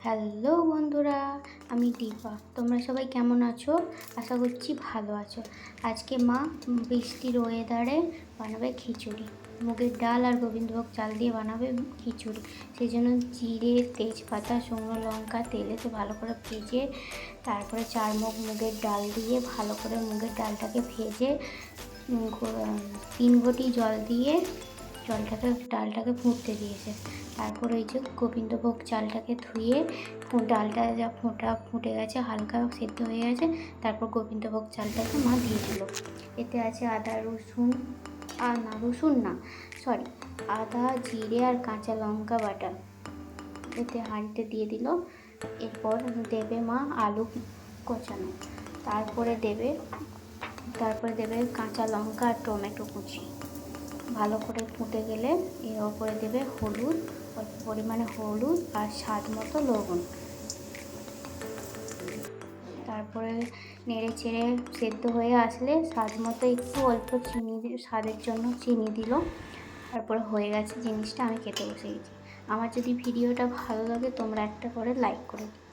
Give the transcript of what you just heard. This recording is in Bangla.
হ্যালো বন্ধুরা, আমি দীপা। তোমরা সবাই কেমন আছো? আশা করছি ভালো আছো। আজকে মা বৃষ্টির ওয়েদারে বানাবে খিচুড়ি। মুগের ডাল আর গোবিন্দভোগ চাল দিয়ে বানাবে খিচুড়ি। সেই জন্য জিরে, তেজপাতা, শুকনো লঙ্কা তেলেতে ভালো করে ভেজে, তারপরে 4 মগ মুগের ডাল দিয়ে ভালো করে মুগের ডালটাকে ভেজে 3 ঘটি জল দিয়ে ডালটাকে ফুটতে দিয়েছে। তারপর ওই যে গোবিন্দভোগ চালটাকে ধুয়ে ডালটা যা ফুটে গেছে, হালকা সেদ্ধ হয়ে গেছে, তারপর গোবিন্দভোগ চালটাকে মা দিয়ে দিল। এতে আছে আদা রসুন আদা জিরে আর কাঁচা লঙ্কা বাটা। এতে হাঁড়িতে দিয়ে দিল। এরপর দেবে মা আলু কোচানো, তারপরে দেবে কাঁচা লঙ্কা আর টমেটো কুচি। ভালো করে ফুটে গেলে এর ওপরে দেবে অল্প পরিমাণে হলুদ আর স্বাদ মতো লবণ। তারপরে নেড়ে চেড়ে সেদ্ধ হয়ে আসলে স্বাদ মতো একটু অল্প স্বাদের জন্য চিনি দিল। তারপরে হয়ে গেছে জিনিসটা, আমি খেতে বসে গেছি। আমার যদি ভিডিওটা ভালো লাগে তোমরা একটা করে লাইক করে দিও।